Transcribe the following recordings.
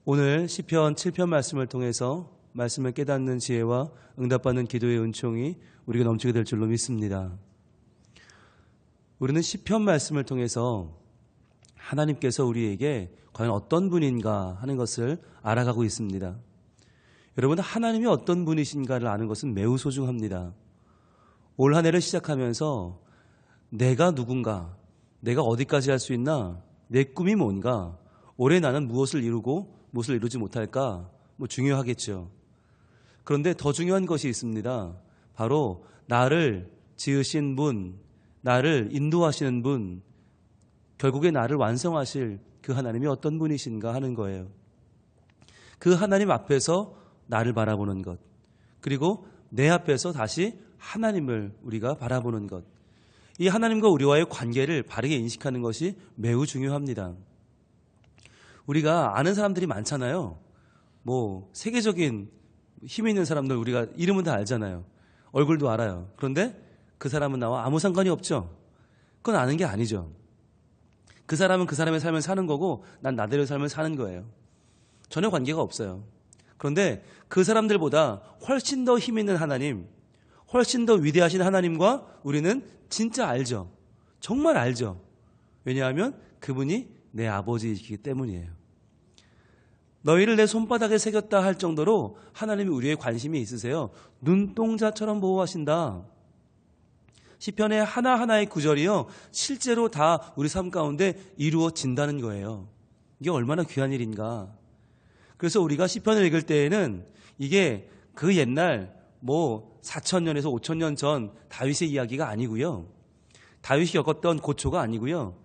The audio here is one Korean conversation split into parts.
오늘 시편 7편 말씀을 통해서 말씀을 깨닫는 지혜와 응답받는 기도의 은총이 우리가 넘치게 될 줄로 믿습니다. 우리는 시편 말씀을 통해서 하나님께서 우리에게 과연 어떤 분인가 하는 것을 알아가고 있습니다. 여러분, 하나님이 어떤 분이신가를 아는 것은 매우 소중합니다. 올 한 해를 시작하면서 내가 누군가, 내가 어디까지 할 수 있나, 내 꿈이 뭔가, 올해 나는 무엇을 이루고 무엇을 이루지 못할까, 중요하겠죠. 그런데 더 중요한 것이 있습니다. 바로 나를 지으신 분, 나를 인도하시는 분, 결국에 나를 완성하실 그 하나님이 어떤 분이신가 하는 거예요. 그 하나님 앞에서 나를 바라보는 것, 그리고 내 앞에서 다시 하나님을 우리가 바라보는 것, 이 하나님과 우리와의 관계를 바르게 인식하는 것이 매우 중요합니다. 우리가 아는 사람들이 많잖아요. 세계적인 힘이 있는 사람들 우리가 이름은 다 알잖아요. 얼굴도 알아요. 그런데 그 사람은 나와 아무 상관이 없죠. 그건 아는 게 아니죠. 그 사람은 그 사람의 삶을 사는 거고 난 나대로의 삶을 사는 거예요. 전혀 관계가 없어요. 그런데 그 사람들보다 훨씬 더 힘 있는 하나님, 훨씬 더 위대하신 하나님과 우리는 진짜 알죠. 정말 알죠. 왜냐하면 그분이 내 아버지이시기 때문이에요. 너희를 내 손바닥에 새겼다 할 정도로 하나님이 우리의 관심이 있으세요. 눈동자처럼 보호하신다. 시편의 하나하나의 구절이요, 실제로 다 우리 삶 가운데 이루어진다는 거예요. 이게 얼마나 귀한 일인가. 그래서 우리가 시편을 읽을 때에는 이게 그 옛날 4,000년에서 5,000년 전 다윗의 이야기가 아니고요, 다윗이 겪었던 고초가 아니고요,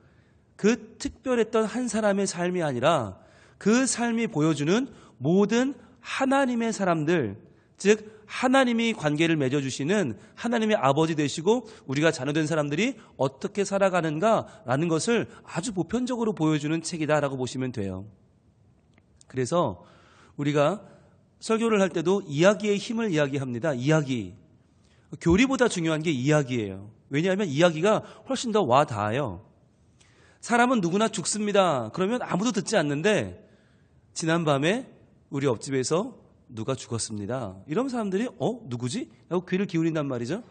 그 특별했던 한 사람의 삶이 아니라 그 삶이 보여주는 모든 하나님의 사람들, 즉 하나님이 관계를 맺어주시는 하나님의 아버지 되시고 우리가 자녀된 사람들이 어떻게 살아가는가라는 것을 아주 보편적으로 보여주는 책이다라고 보시면 돼요. 그래서 우리가 설교를 할 때도 이야기의 힘을 이야기합니다. 이야기. 교리보다 중요한 게 이야기예요. 왜냐하면 이야기가 훨씬 더 와 닿아요. 사람은 누구나 죽습니다. 그러면 아무도 듣지 않는데 지난밤에 우리 옆집에서 누가 죽었습니다. 이런 사람들이 누구지? 라고 귀를 기울인단 말이죠.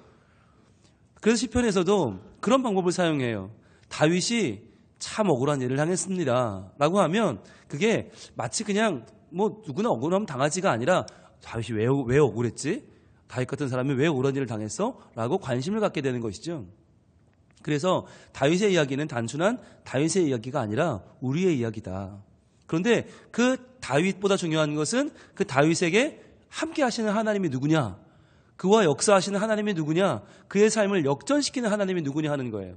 그래서 시편에서도 그런 방법을 사용해요. 다윗이 참 억울한 일을 당했습니다 라고 하면 그게 마치 그냥 누구나 억울하면 당하지가 아니라 다윗이 왜 억울했지? 다윗 같은 사람이 왜 억울한 일을 당했어? 라고 관심을 갖게 되는 것이죠. 그래서 다윗의 이야기는 단순한 다윗의 이야기가 아니라 우리의 이야기다. 그런데 그 다윗보다 중요한 것은 그 다윗에게 함께 하시는 하나님이 누구냐, 그와 역사하시는 하나님이 누구냐, 그의 삶을 역전시키는 하나님이 누구냐 하는 거예요.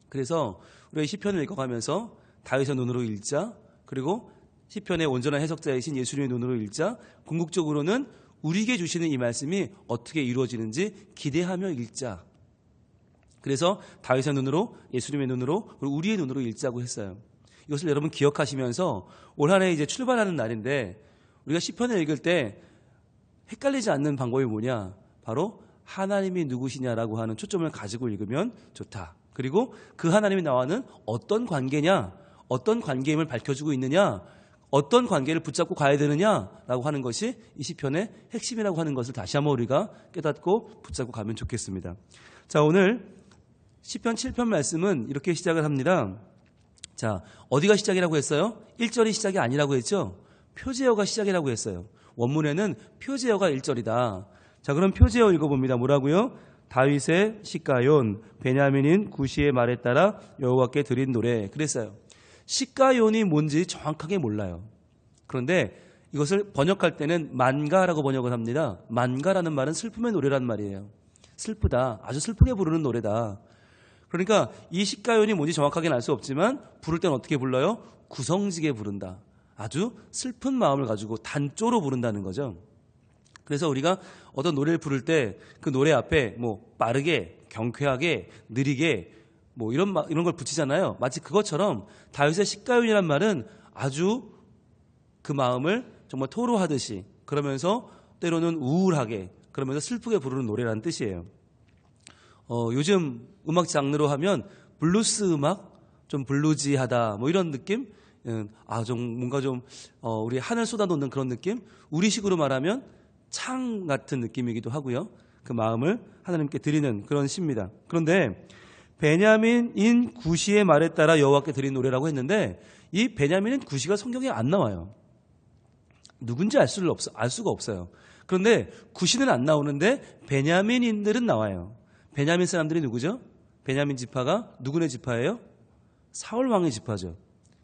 그래서 우리가 시편을 읽어가면서 다윗의 눈으로 읽자, 그리고 시편의 온전한 해석자이신 예수님의 눈으로 읽자, 궁극적으로는 우리에게 주시는 이 말씀이 어떻게 이루어지는지 기대하며 읽자. 그래서 다윗의 눈으로, 예수님의 눈으로, 그리고 우리의 눈으로 읽자고 했어요. 이것을 여러분 기억하시면서 올 한 해 이제 출발하는 날인데 우리가 시편을 읽을 때 헷갈리지 않는 방법이 뭐냐? 바로 하나님이 누구시냐라고 하는 초점을 가지고 읽으면 좋다. 그리고 그 하나님이 나와는 어떤 관계냐, 어떤 관계임을 밝혀주고 있느냐, 어떤 관계를 붙잡고 가야 되느냐라고 하는 것이 이 시편의 핵심이라고 하는 것을 다시 한번 우리가 깨닫고 붙잡고 가면 좋겠습니다. 자, 오늘 시편 7편 말씀은 이렇게 시작을 합니다. 자, 어디가 시작이라고 했어요? 1절이 시작이 아니라고 했죠? 표제어가 시작이라고 했어요. 원문에는 표제어가 1절이다. 자, 그럼 표제어 읽어봅니다. 뭐라고요? 다윗의 시가yon, 베냐민인 구시의 말에 따라 여호와께 드린 노래. 그랬어요. 시가연이 뭔지 정확하게 몰라요. 그런데 이것을 번역할 때는 만가라고 번역을 합니다. 만가라는 말은 슬픔의 노래란 말이에요. 슬프다, 아주 슬프게 부르는 노래다. 그러니까 이 시가연이 뭔지 정확하게는 알 수 없지만 부를 때는 어떻게 불러요? 구성지게 부른다. 아주 슬픈 마음을 가지고 단조로 부른다는 거죠. 그래서 우리가 어떤 노래를 부를 때 그 노래 앞에 빠르게, 경쾌하게, 느리게 이런 걸 붙이잖아요. 마치 그것처럼 다윗의 시가연이란 말은 아주 그 마음을 정말 토로하듯이, 그러면서 때로는 우울하게, 그러면서 슬프게 부르는 노래라는 뜻이에요. 요즘 음악 장르로 하면 블루스 음악, 좀 블루지하다 이런 느낌? 좀 뭔가 좀 우리 하늘 쏟아놓는 그런 느낌? 우리식으로 말하면 창 같은 느낌이기도 하고요. 그 마음을 하나님께 드리는 그런 시입니다. 그런데 베냐민인 구시의 말에 따라 여호와께 드린 노래라고 했는데 이 베냐민인 구시가 성경에 안 나와요. 누군지 알 수가 없어요. 그런데 구시는 안 나오는데 베냐민인들은 나와요. 베냐민 사람들이 누구죠? 베냐민 지파가 누구네 지파예요? 사울 왕의 지파죠.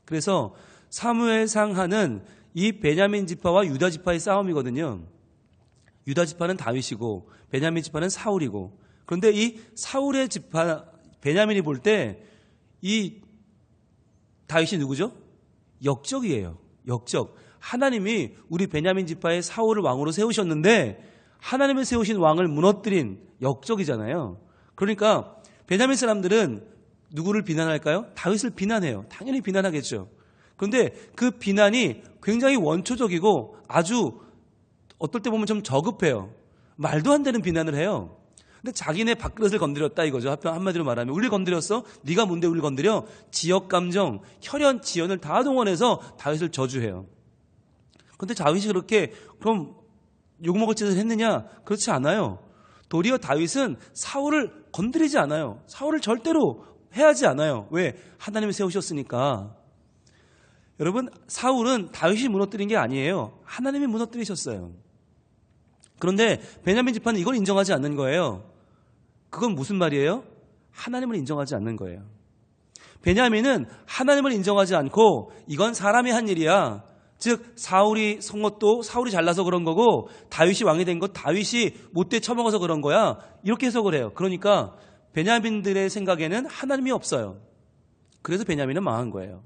그래서 사무엘상 하는 이 베냐민 지파와 유다 지파의 싸움이거든요. 유다 지파는 다윗이고 베냐민 지파는 사울이고, 그런데 이 사울의 지파 베냐민이 볼 때 이 다윗이 누구죠? 역적이에요. 역적. 하나님이 우리 베냐민 지파의 사울을 왕으로 세우셨는데 하나님이 세우신 왕을 무너뜨린 역적이잖아요. 그러니까 베냐민 사람들은 누구를 비난할까요? 다윗을 비난해요. 당연히 비난하겠죠. 그런데 그 비난이 굉장히 원초적이고 아주 어떨 때 보면 좀 저급해요. 말도 안 되는 비난을 해요. 근데 자기네 밥그릇을 건드렸다 이거죠. 한마디로 말하면 우리를 건드렸어? 네가 뭔데 우리를 건드려? 지역감정, 혈연, 지연을 다 동원해서 다윗을 저주해요. 그런데 다윗이 그렇게 그럼 욕먹을 짓을 했느냐? 그렇지 않아요. 도리어 다윗은 사울을 건드리지 않아요. 사울을 절대로 해하지 않아요. 왜? 하나님이 세우셨으니까. 여러분, 사울은 다윗이 무너뜨린 게 아니에요. 하나님이 무너뜨리셨어요. 그런데 베냐민 지파는 이걸 인정하지 않는 거예요. 그건 무슨 말이에요? 하나님을 인정하지 않는 거예요. 베냐민은 하나님을 인정하지 않고 이건 사람이 한 일이야. 즉 사울이 선 것도 사울이 잘나서 그런 거고 다윗이 왕이 된 것 다윗이 못돼 처먹어서 그런 거야. 이렇게 해석을 해요. 그러니까 베냐민들의 생각에는 하나님이 없어요. 그래서 베냐민은 망한 거예요.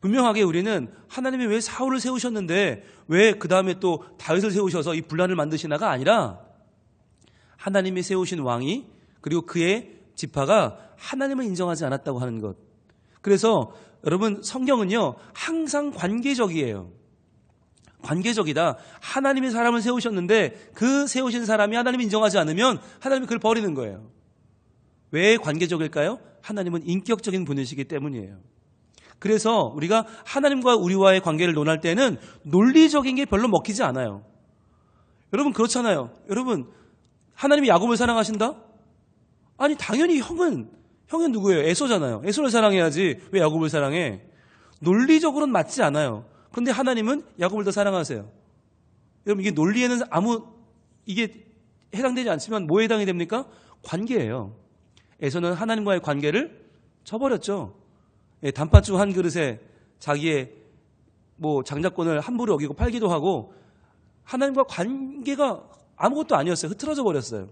분명하게 우리는 하나님이 왜 사울을 세우셨는데 왜 그 다음에 또 다윗을 세우셔서 이 분란을 만드시나가 아니라 하나님이 세우신 왕이 그리고 그의 지파가 하나님을 인정하지 않았다고 하는 것. 그래서 여러분 성경은요 항상 관계적이에요. 관계적이다. 하나님이 사람을 세우셨는데 그 세우신 사람이 하나님을 인정하지 않으면 하나님이 그를 버리는 거예요. 왜 관계적일까요? 하나님은 인격적인 분이시기 때문이에요. 그래서 우리가 하나님과 우리와의 관계를 논할 때는 논리적인 게 별로 먹히지 않아요. 여러분 그렇잖아요. 여러분 하나님이 야곱을 사랑하신다? 아니 당연히 형은 누구예요? 에서잖아요. 에서를 사랑해야지 왜 야곱을 사랑해? 논리적으로는 맞지 않아요. 그런데 하나님은 야곱을 더 사랑하세요. 여러분 이게 논리에는 이게 해당되지 않지만 뭐에 해당이 됩니까? 관계예요. 에서는 하나님과의 관계를 저버렸죠. 단팥죽 한 그릇에 자기의 장자권을 함부로 여기고 팔기도 하고 하나님과 관계가 아무것도 아니었어요. 흐트러져 버렸어요.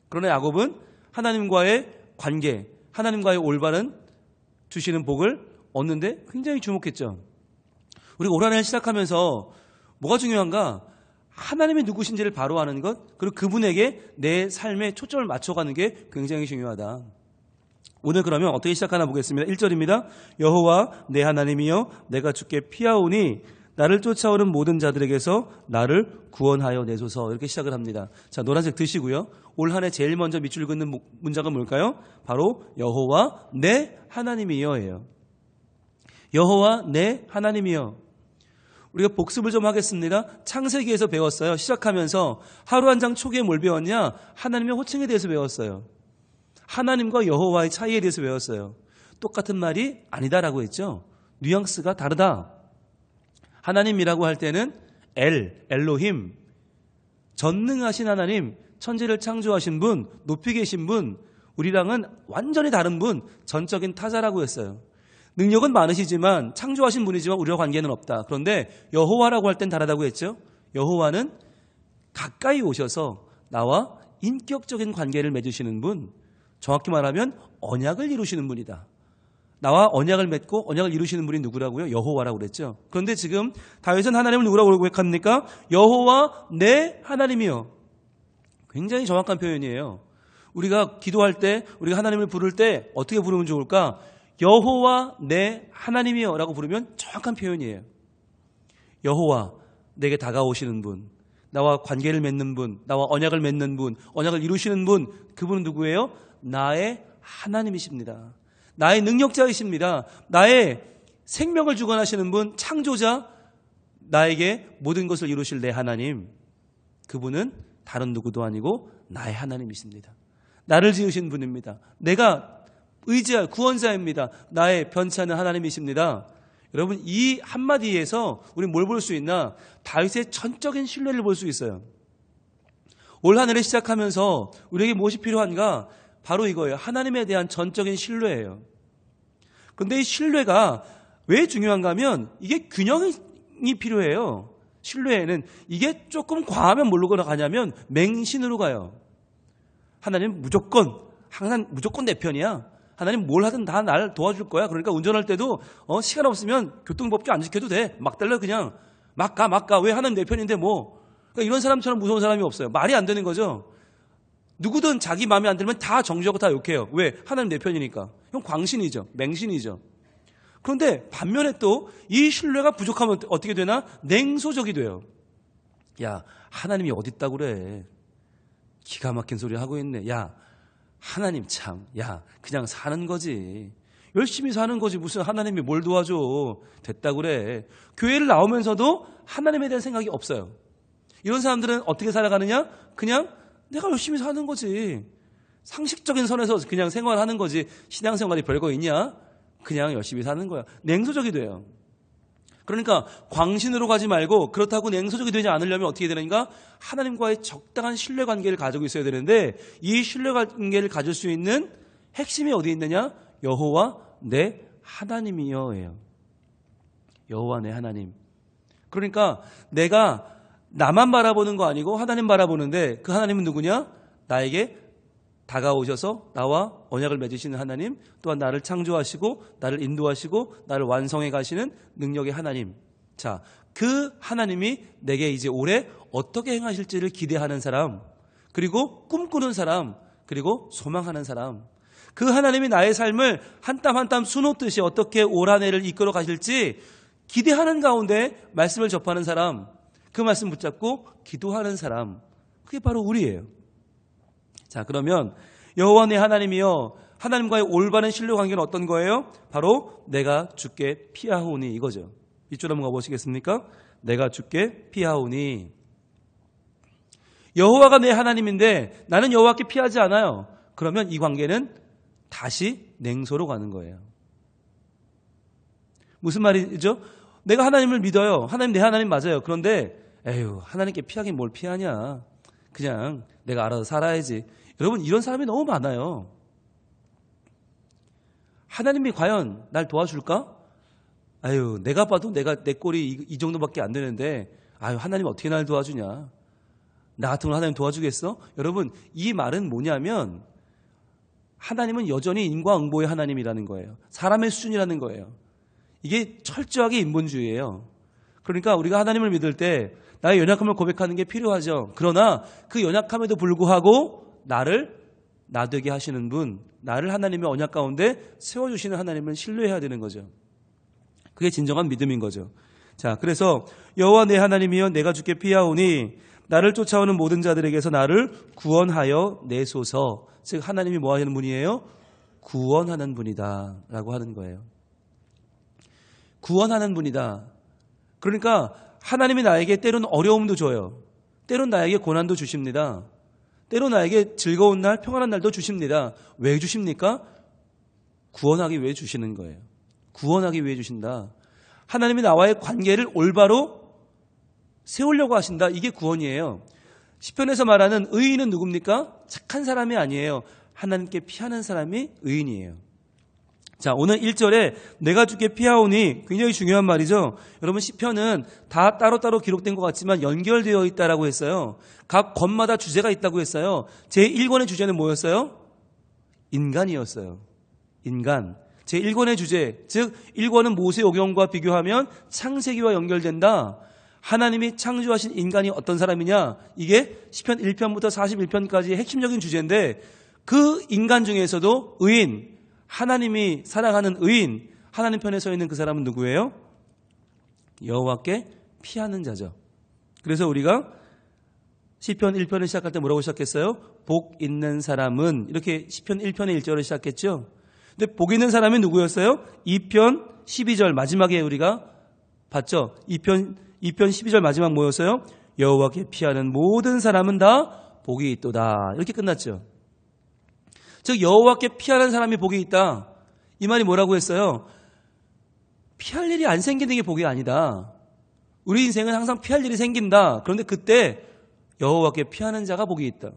그러나 야곱은 하나님과의 관계, 하나님과의 올바른 주시는 복을 얻는데 굉장히 주목했죠. 우리가 올 한 해 시작하면서 뭐가 중요한가? 하나님이 누구신지를 바로 아는 것, 그리고 그분에게 내 삶에 초점을 맞춰가는 게 굉장히 중요하다. 오늘 그러면 어떻게 시작하나 보겠습니다. 1절입니다. 여호와 내 하나님이여 내가 주께 피하오니 나를 쫓아오는 모든 자들에게서 나를 구원하여 내소서. 이렇게 시작을 합니다. 자, 노란색 드시고요. 올 한 해 제일 먼저 밑줄 긋는 문장은 뭘까요? 바로 여호와 내 하나님이여예요. 여호와 내 하나님이여. 우리가 복습을 좀 하겠습니다. 창세기에서 배웠어요. 시작하면서 하루 한 장 초기에 뭘 배웠냐? 하나님의 호칭에 대해서 배웠어요. 하나님과 여호와의 차이에 대해서 배웠어요. 똑같은 말이 아니다라고 했죠. 뉘앙스가 다르다. 하나님이라고 할 때는 엘로힘, 전능하신 하나님, 천지를 창조하신 분, 높이 계신 분, 우리랑은 완전히 다른 분, 전적인 타자라고 했어요. 능력은 많으시지만 창조하신 분이지만 우리와 관계는 없다. 그런데 여호와라고 할 땐 다르다고 했죠. 여호와는 가까이 오셔서 나와 인격적인 관계를 맺으시는 분, 정확히 말하면 언약을 이루시는 분이다. 나와 언약을 맺고 언약을 이루시는 분이 누구라고요? 여호와라고 그랬죠. 그런데 지금 다윗은 하나님을 누구라고 고백합니까? 여호와 내 하나님이요. 굉장히 정확한 표현이에요. 우리가 기도할 때, 우리가 하나님을 부를 때 어떻게 부르면 좋을까? 여호와 내 하나님이요 라고 부르면 정확한 표현이에요. 여호와, 내게 다가오시는 분, 나와 관계를 맺는 분, 나와 언약을 맺는 분, 언약을 이루시는 분, 그분은 누구예요? 나의 하나님이십니다. 나의 능력자이십니다. 나의 생명을 주관하시는 분, 창조자, 나에게 모든 것을 이루실 내 하나님, 그분은 다른 누구도 아니고 나의 하나님이십니다. 나를 지으신 분입니다. 내가 의지할 구원자입니다. 나의 변치 않는 하나님이십니다. 여러분, 이 한마디에서 우리 뭘 볼 수 있나? 다윗의 전적인 신뢰를 볼 수 있어요. 올 한 해를 시작하면서 우리에게 무엇이 필요한가? 바로 이거예요. 하나님에 대한 전적인 신뢰예요. 그런데 이 신뢰가 왜 중요한가 하면 이게 균형이 필요해요. 신뢰에는 이게 조금 과하면 뭘로 가냐면 맹신으로 가요. 하나님 항상 무조건 내 편이야. 하나님 뭘 하든 다 날 도와줄 거야. 그러니까 운전할 때도 시간 없으면 교통법규 안 지켜도 돼. 막 달려 그냥. 막 가. 왜 하나님 내 편인데 뭐. 그러니까 이런 사람처럼 무서운 사람이 없어요. 말이 안 되는 거죠. 누구든 자기 마음에 안 들면 다 정죄하고 다 욕해요. 왜? 하나님 내 편이니까. 이건 광신이죠. 맹신이죠. 그런데 반면에 또 이 신뢰가 부족하면 어떻게 되나? 냉소적이 돼요. 야, 하나님이 어디 있다고 그래. 기가 막힌 소리 하고 있네. 야, 하나님 참, 야, 그냥 사는 거지. 열심히 사는 거지. 무슨 하나님이 뭘 도와줘. 됐다고 그래. 교회를 나오면서도 하나님에 대한 생각이 없어요. 이런 사람들은 어떻게 살아가느냐? 그냥 내가 열심히 사는 거지. 상식적인 선에서 그냥 생활하는 거지. 신앙생활이 별거 있냐? 그냥 열심히 사는 거야. 냉소적이 돼요. 그러니까 광신으로 가지 말고, 그렇다고 냉소적이 되지 않으려면 어떻게 되는가? 하나님과의 적당한 신뢰관계를 가지고 있어야 되는데, 이 신뢰관계를 가질 수 있는 핵심이 어디 있느냐? 여호와 내 하나님이여예요. 여호와 내 하나님. 그러니까 내가 나만 바라보는 거 아니고 하나님 바라보는데, 그 하나님은 누구냐? 나에게 다가오셔서 나와 언약을 맺으시는 하나님, 또한 나를 창조하시고 나를 인도하시고 나를 완성해 가시는 능력의 하나님. 자, 그 하나님이 내게 이제 올해 어떻게 행하실지를 기대하는 사람, 그리고 꿈꾸는 사람, 그리고 소망하는 사람, 그 하나님이 나의 삶을 한 땀 한 땀 수놓듯이 어떻게 올 한 해를 이끌어 가실지 기대하는 가운데 말씀을 접하는 사람, 그 말씀 붙잡고 기도하는 사람, 그게 바로 우리예요. 자, 그러면 여호와 내 하나님이여, 하나님과의 올바른 신뢰관계는 어떤 거예요? 바로 내가 주께 피하오니, 이거죠. 이쪽 한번 가보시겠습니까? 내가 주께 피하오니. 여호와가 내 하나님인데 나는 여호와께 피하지 않아요. 그러면 이 관계는 다시 냉소로 가는 거예요. 무슨 말이죠? 내가 하나님을 믿어요. 하나님 내 하나님 맞아요. 그런데 에휴, 하나님께 피하긴 뭘 피하냐. 그냥 내가 알아서 살아야지. 여러분, 이런 사람이 너무 많아요. 하나님이 과연 날 도와줄까? 아유, 내가 봐도 내 꼴이 이 정도밖에 안 되는데, 아유, 하나님 어떻게 날 도와주냐? 나 같은 걸 하나님 도와주겠어? 여러분, 이 말은 뭐냐면 하나님은 여전히 인과응보의 하나님이라는 거예요. 사람의 수준이라는 거예요. 이게 철저하게 인본주의예요. 그러니까 우리가 하나님을 믿을 때 나의 연약함을 고백하는 게 필요하죠. 그러나 그 연약함에도 불구하고 나를 나되게 하시는 분, 나를 하나님의 언약 가운데 세워주시는 하나님을 신뢰해야 되는 거죠. 그게 진정한 믿음인 거죠. 자, 그래서 여호와 내 하나님이여, 내가 주께 피하오니 나를 쫓아오는 모든 자들에게서 나를 구원하여 내소서. 즉 하나님이 뭐 하시는 분이에요? 구원하는 분이다 라고 하는 거예요. 구원하는 분이다. 그러니까 하나님이 나에게 때로는 어려움도 줘요. 때로는 나에게 고난도 주십니다. 때로 나에게 즐거운 날, 평안한 날도 주십니다. 왜 주십니까? 구원하기 위해 주시는 거예요. 구원하기 위해 주신다. 하나님이 나와의 관계를 올바로 세우려고 하신다. 이게 구원이에요. 시편에서 말하는 의인은 누굽니까? 착한 사람이 아니에요. 하나님께 피하는 사람이 의인이에요. 자, 오늘 1절에 내가 주께 피하오니 굉장히 중요한 말이죠. 여러분, 시편은 다 따로따로 기록된 것 같지만 연결되어 있다라고 했어요. 각 권마다 주제가 있다고 했어요. 제1권의 주제는 뭐였어요? 인간이었어요. 인간. 제1권의 주제, 즉 1권은 모세오경과 비교하면 창세기와 연결된다. 하나님이 창조하신 인간이 어떤 사람이냐? 이게 시편 1편부터 41편까지의 핵심적인 주제인데, 그 인간 중에서도 의인, 하나님이 사랑하는 의인, 하나님 편에 서 있는 그 사람은 누구예요? 여호와께 피하는 자죠. 그래서 우리가 시편 1편을 시작할 때 뭐라고 시작했어요? 복 있는 사람은, 이렇게 시편 1편의 1절을 시작했죠. 근데 복 있는 사람이 누구였어요? 2편 12절 마지막에 우리가 봤죠? 2편 12절 마지막 뭐였어요? 여호와께 피하는 모든 사람은 다 복이 있도다. 이렇게 끝났죠. 즉 여호와께 피하는 사람이 복이 있다. 이 말이 뭐라고 했어요? 피할 일이 안 생기는 게 복이 아니다. 우리 인생은 항상 피할 일이 생긴다. 그런데 그때 여호와께 피하는 자가 복이 있다.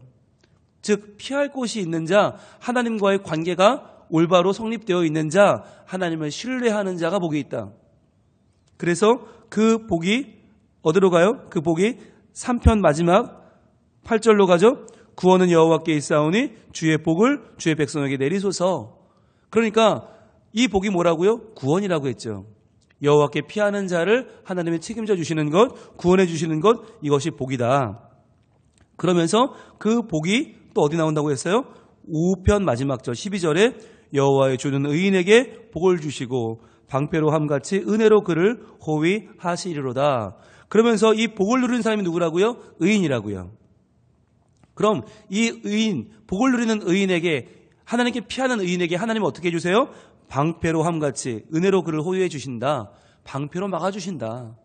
즉 피할 곳이 있는 자, 하나님과의 관계가 올바로 성립되어 있는 자, 하나님을 신뢰하는 자가 복이 있다. 그래서 그 복이 어디로 가요? 그 복이 3편 마지막 8절로 가죠. 구원은 여호와께 있사오니 주의 복을 주의 백성에게 내리소서. 그러니까 이 복이 뭐라고요? 구원이라고 했죠. 여호와께 피하는 자를 하나님이 책임져 주시는 것, 구원해 주시는 것, 이것이 복이다. 그러면서 그 복이 또 어디 나온다고 했어요? 5편 마지막 절 12절에 여호와의 주는 의인에게 복을 주시고 방패로 함같이 은혜로 그를 호위하시리로다. 그러면서 이 복을 누리는 사람이 누구라고요? 의인이라고요. 그럼 이 의인, 복을 누리는 의인에게, 하나님께 피하는 의인에게 하나님은 어떻게 해주세요? 방패로 함같이 은혜로 그를 호위해 주신다. 방패로 막아주신다.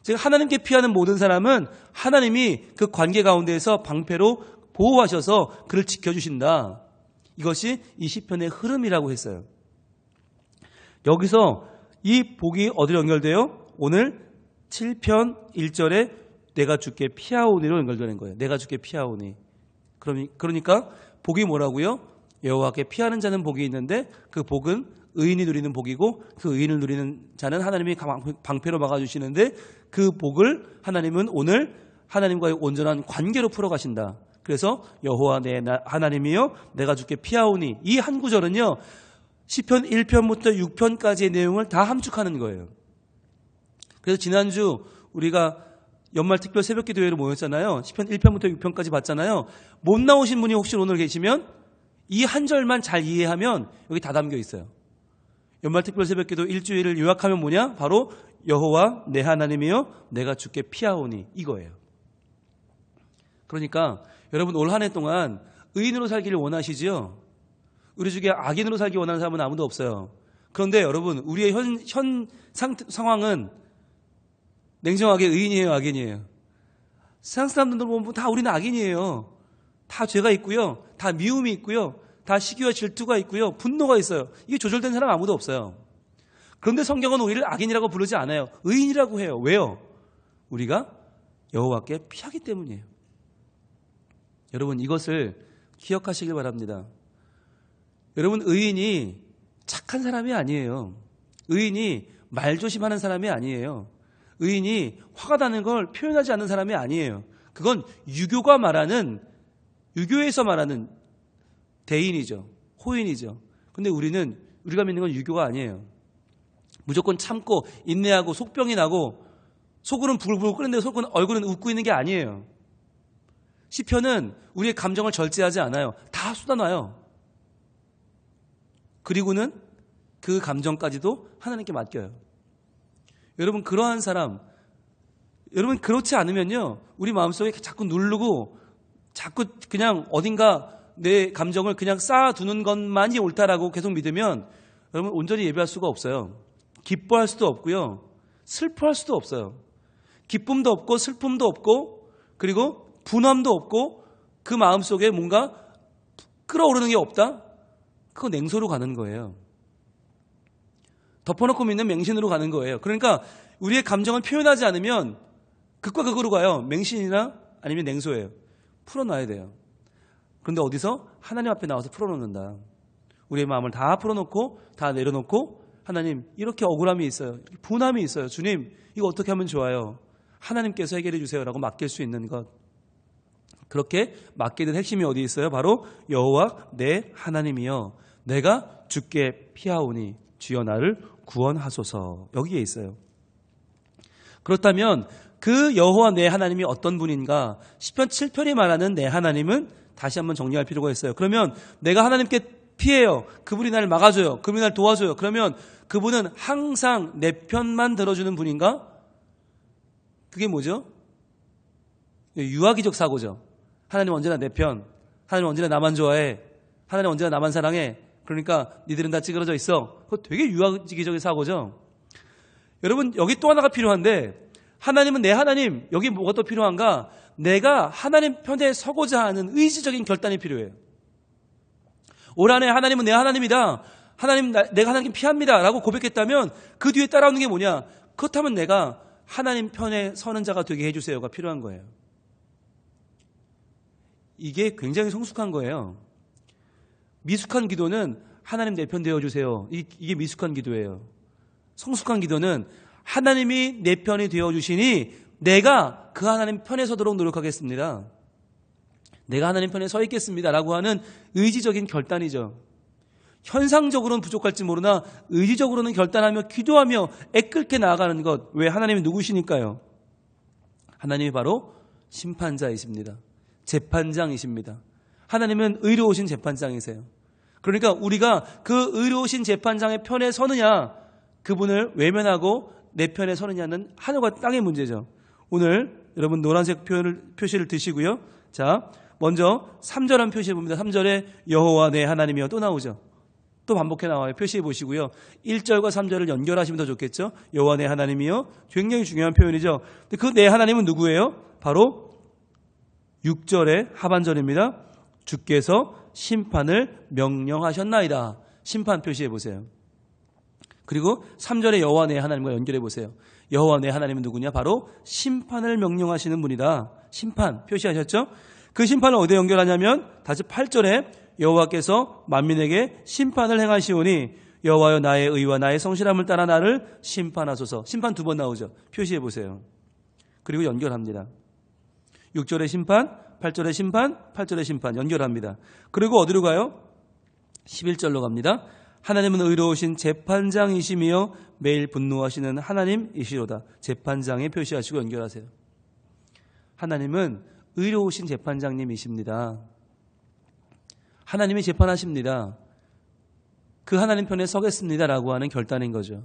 즉 하나님께 피하는 모든 사람은 하나님이 그 관계 가운데에서 방패로 보호하셔서 그를 지켜주신다. 이것이 이 시편의 흐름이라고 했어요. 여기서 이 복이 어디로 연결돼요? 오늘 7편 1절에 내가 주께 피하오니로 연결되는 거예요. 내가 주께 피하오니. 그러니까 복이 뭐라고요? 여호와께 피하는 자는 복이 있는데 그 복은 의인이 누리는 복이고 그 의인을 누리는 자는 하나님이 방패로 막아주시는데 그 복을 하나님은 오늘 하나님과의 온전한 관계로 풀어가신다. 그래서 여호와 내 하나님이여 내가 주께 피하오니, 이 한 구절은요 시편 1편부터 6편까지의 내용을 다 함축하는 거예요. 그래서 지난주 우리가 연말 특별 새벽 기도회로 모였잖아요. 시편 1편부터 6편까지 봤잖아요. 못 나오신 분이 혹시 오늘 계시면 이 한 절만 잘 이해하면 여기 다 담겨 있어요. 연말 특별 새벽 기도 일주일을 요약하면 뭐냐? 바로 여호와 내 하나님이여 내가 주께 피하오니, 이거예요. 그러니까 여러분 올 한 해 동안 의인으로 살기를 원하시지요? 우리 중에 악인으로 살기 원하는 사람은 아무도 없어요. 그런데 여러분 우리의 현 상황은 냉정하게 의인이에요, 악인이에요? 세상 사람들 보면 다 우리는 악인이에요. 다 죄가 있고요. 다 미움이 있고요. 다 시기와 질투가 있고요. 분노가 있어요. 이게 조절된 사람 아무도 없어요. 그런데 성경은 우리를 악인이라고 부르지 않아요. 의인이라고 해요. 왜요? 우리가 여호와께 피하기 때문이에요. 여러분 이것을 기억하시길 바랍니다. 여러분 의인이 착한 사람이 아니에요. 의인이 말조심하는 사람이 아니에요. 의인이 화가 나는 걸 표현하지 않는 사람이 아니에요. 그건 유교에서 말하는 대인이죠. 호인이죠. 근데 우리가 믿는 건 유교가 아니에요. 무조건 참고 인내하고 속병이 나고 속으로는 부글부글 끓는데 얼굴은 웃고 있는 게 아니에요. 시편은 우리의 감정을 절제하지 않아요. 다 쏟아놔요. 그리고는 그 감정까지도 하나님께 맡겨요. 여러분 그러한 사람, 여러분 그렇지 않으면요 우리 마음속에 자꾸 누르고 자꾸 그냥 어딘가 내 감정을 그냥 쌓아두는 것만이 옳다라고 계속 믿으면 여러분 온전히 예배할 수가 없어요. 기뻐할 수도 없고요, 슬퍼할 수도 없어요. 기쁨도 없고 슬픔도 없고 그리고 분함도 없고 그 마음속에 뭔가 끓어오르는 게 없다? 그거 냉소로 가는 거예요. 덮어놓고 믿는 맹신으로 가는 거예요. 그러니까 우리의 감정을 표현하지 않으면 극과 극으로 가요. 맹신이나 아니면 냉소예요. 풀어놔야 돼요. 그런데 어디서? 하나님 앞에 나와서 풀어놓는다. 우리의 마음을 다 풀어놓고 다 내려놓고 하나님 이렇게 억울함이 있어요. 이렇게 분함이 있어요. 주님 이거 어떻게 하면 좋아요? 하나님께서 해결해 주세요 라고 맡길 수 있는 것. 그렇게 맡게 된 핵심이 어디 있어요? 바로 여호와 내 하나님이여 내가 주께 피하오니 주여 나를 구원하소서, 여기에 있어요. 그렇다면 그 여호와 내 하나님이 어떤 분인가? 시편 7편이 말하는 내 하나님은 다시 한번 정리할 필요가 있어요. 그러면 내가 하나님께 피해요. 그분이 나를 막아줘요. 그분이 나를 도와줘요. 그러면 그분은 항상 내 편만 들어주는 분인가? 그게 뭐죠? 유아기적 사고죠. 하나님 언제나 내 편, 하나님 언제나 나만 좋아해, 하나님 언제나 나만 사랑해. 그러니까 니들은 다 찌그러져 있어. 그거 되게 유아기적인 사고죠. 여러분, 여기 또 하나가 필요한데, 하나님은 내 하나님, 여기 뭐가 또 필요한가? 내가 하나님 편에 서고자 하는 의지적인 결단이 필요해요. 올 한해 하나님은 내 하나님이다. 하나님, 내가 하나님 피합니다. 라고 고백했다면 그 뒤에 따라오는 게 뭐냐? 그렇다면 내가 하나님 편에 서는 자가 되게 해주세요가 필요한 거예요. 이게 굉장히 성숙한 거예요. 미숙한 기도는 하나님 내 편 되어주세요. 이게 미숙한 기도예요. 성숙한 기도는 하나님이 내 편이 되어주시니 내가 그 하나님 편에 서도록 노력하겠습니다. 내가 하나님 편에 서 있겠습니다. 라고 하는 의지적인 결단이죠. 현상적으로는 부족할지 모르나 의지적으로는 결단하며 기도하며 애끓게 나아가는 것. 왜? 하나님이 누구시니까요. 하나님이 바로 심판자이십니다. 재판장이십니다. 하나님은 의로우신 재판장이세요. 그러니까 우리가 그 의로우신 재판장의 편에 서느냐, 그분을 외면하고 내 편에 서느냐는 하늘과 땅의 문제죠. 오늘 여러분 노란색 표시를 드시고요. 자, 먼저 3절 한 표시해 봅니다. 3절에 여호와 내 하나님이여 또 나오죠. 또 반복해 나와요. 표시해 보시고요. 1절과 3절을 연결하시면 더 좋겠죠. 여호와 내 하나님이여, 굉장히 중요한 표현이죠. 그 내 하나님은 누구예요? 바로 6절의 하반절입니다. 주께서 심판을 명령하셨나이다. 심판 표시해 보세요. 그리고 3절의 여호와 내 하나님과 연결해 보세요. 여호와 내 하나님은 누구냐? 바로 심판을 명령하시는 분이다. 심판 표시하셨죠? 그 심판을 어디에 연결하냐면 다시 8절에 여호와께서 만민에게 심판을 행하시오니 여호와여 나의 의와 나의 성실함을 따라 나를 심판하소서. 심판 두 번 나오죠. 표시해 보세요. 그리고 연결합니다. 6절의 심판, 8절의 심판, 8절의 심판 연결합니다. 그리고 어디로 가요? 11절로 갑니다. 하나님은 의로우신 재판장이시며 매일 분노하시는 하나님이시로다. 재판장에 표시하시고 연결하세요. 하나님은 의로우신 재판장님이십니다. 하나님이 재판하십니다. 그 하나님 편에 서겠습니다라고 하는 결단인 거죠.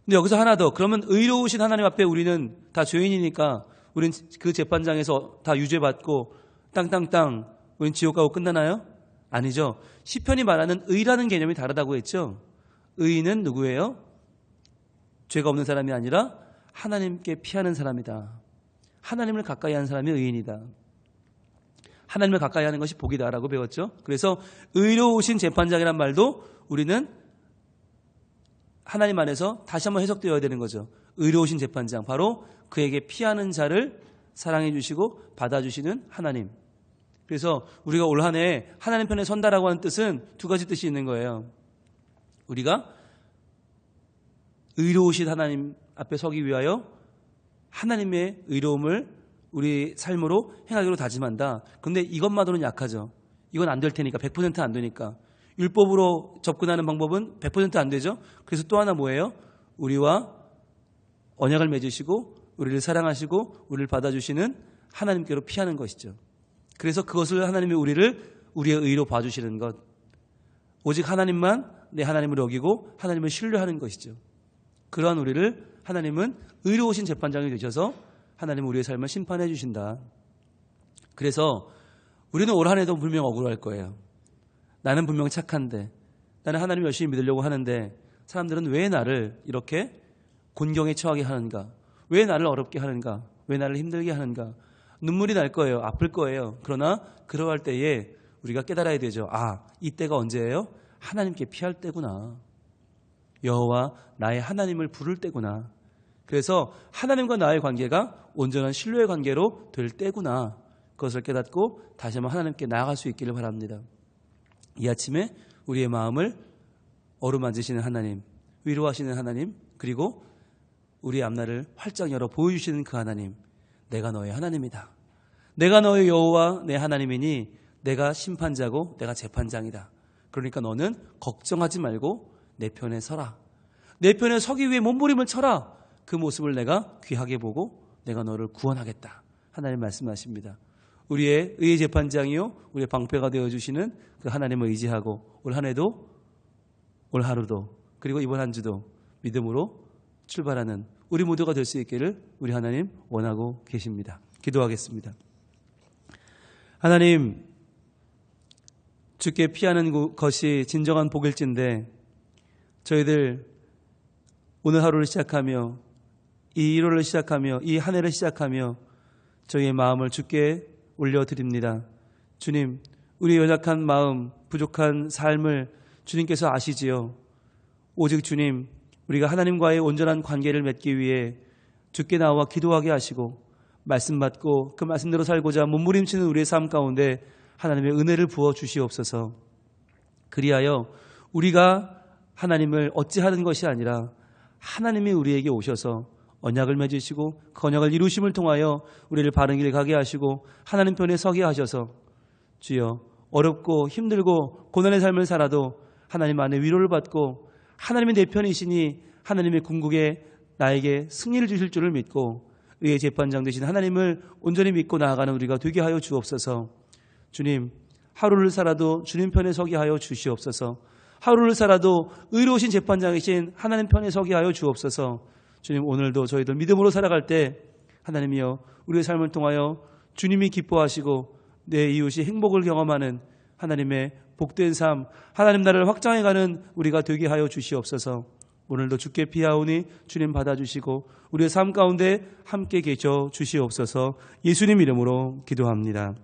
근데 여기서 하나 더. 그러면 의로우신 하나님 앞에 우리는 다 죄인이니까 우린 그 재판장에서 다 유죄받고 땅땅땅 우린 지옥 가고 끝나나요? 아니죠. 시편이 말하는 의라는 개념이 다르다고 했죠. 의인은 누구예요? 죄가 없는 사람이 아니라 하나님께 피하는 사람이다. 하나님을 가까이 하는 사람이 의인이다. 하나님을 가까이 하는 것이 복이다라고 배웠죠. 그래서 의로우신 재판장이란 말도 우리는 하나님 안에서 다시 한번 해석되어야 되는 거죠. 의로우신 재판장, 바로 그에게 피하는 자를 사랑해 주시고 받아주시는 하나님. 그래서 우리가 올 한 해 하나님 편에 선다라고 하는 뜻은 두 가지 뜻이 있는 거예요. 우리가 의로우신 하나님 앞에 서기 위하여 하나님의 의로움을 우리 삶으로 행하기로 다짐한다. 그런데 이것만으로는 약하죠. 이건 안 될 테니까, 100% 안 되니까. 율법으로 접근하는 방법은 100% 안 되죠. 그래서 또 하나 뭐예요? 우리와 언약을 맺으시고 우리를 사랑하시고 우리를 받아주시는 하나님께로 피하는 것이죠. 그래서 그것을 하나님이 우리의 의로 봐주시는 것. 오직 하나님만 내 하나님을 여기고 하나님을 신뢰하는 것이죠. 그러한 우리를 하나님은 의로우신 재판장이 되셔서 하나님은 우리의 삶을 심판해 주신다. 그래서 우리는 올 한 해도 분명 억울할 거예요. 나는 분명 착한데, 나는 하나님 열심히 믿으려고 하는데 사람들은 왜 나를 이렇게 곤경에 처하게 하는가? 왜 나를 어렵게 하는가? 왜 나를 힘들게 하는가? 눈물이 날 거예요. 아플 거예요. 그러나 그러할 때에 우리가 깨달아야 되죠. 아, 이때가 언제예요? 하나님께 피할 때구나. 여호와 나의 하나님을 부를 때구나. 그래서 하나님과 나의 관계가 온전한 신뢰의 관계로 될 때구나. 그것을 깨닫고 다시 한번 하나님께 나아갈 수 있기를 바랍니다. 이 아침에 우리의 마음을 어루만지시는 하나님, 위로하시는 하나님, 그리고 우리의 앞날을 활짝 열어 보여주시는 그 하나님, 내가 너의 하나님이다. 내가 너의 여호와 내 하나님이니 내가 심판자고 내가 재판장이다. 그러니까 너는 걱정하지 말고 내 편에 서라. 내 편에 서기 위해 몸부림을 쳐라. 그 모습을 내가 귀하게 보고 내가 너를 구원하겠다. 하나님 말씀하십니다. 우리의 의의 재판장이요 우리의 방패가 되어주시는 그 하나님을 의지하고 올 한 해도, 올 하루도, 그리고 이번 한 주도 믿음으로 출발하는 우리 모두가 될 수 있기를 우리 하나님 원하고 계십니다. 기도하겠습니다. 하나님, 주께 피하는 것이 진정한 복일진데 저희들 오늘 하루를 시작하며 이 1월을 시작하며 이 한 해를 시작하며 저희의 마음을 주께 올려드립니다. 주님, 우리의 연약한 마음, 부족한 삶을 주님께서 아시지요. 오직 주님, 우리가 하나님과의 온전한 관계를 맺기 위해 주께 나와 기도하게 하시고 말씀 받고 그 말씀대로 살고자 몸부림치는 우리의 삶 가운데 하나님의 은혜를 부어 주시옵소서. 그리하여 우리가 하나님을 어찌하는 것이 아니라 하나님이 우리에게 오셔서 언약을 맺으시고 그 언약을 이루심을 통하여 우리를 바른 길에 가게 하시고 하나님 편에 서게 하셔서 주여 어렵고 힘들고 고난의 삶을 살아도 하나님 안에 위로를 받고 하나님이 내 편이시니 하나님의 궁극에 나에게 승리를 주실 줄을 믿고 의의 재판장 되신 하나님을 온전히 믿고 나아가는 우리가 되게 하여 주옵소서. 주님, 하루를 살아도 주님 편에 서게 하여 주시옵소서. 하루를 살아도 의로우신 재판장이신 하나님 편에 서게 하여 주옵소서. 주님, 오늘도 저희들 믿음으로 살아갈 때 하나님이여 우리의 삶을 통하여 주님이 기뻐하시고 내 이웃이 행복을 경험하는 하나님의 복된 삶, 하나님 나라를 확장해가는 우리가 되게 하여 주시옵소서. 오늘도 주께 피하오니 주님 받아주시고 우리의 삶 가운데 함께 계셔 주시옵소서. 예수님 이름으로 기도합니다.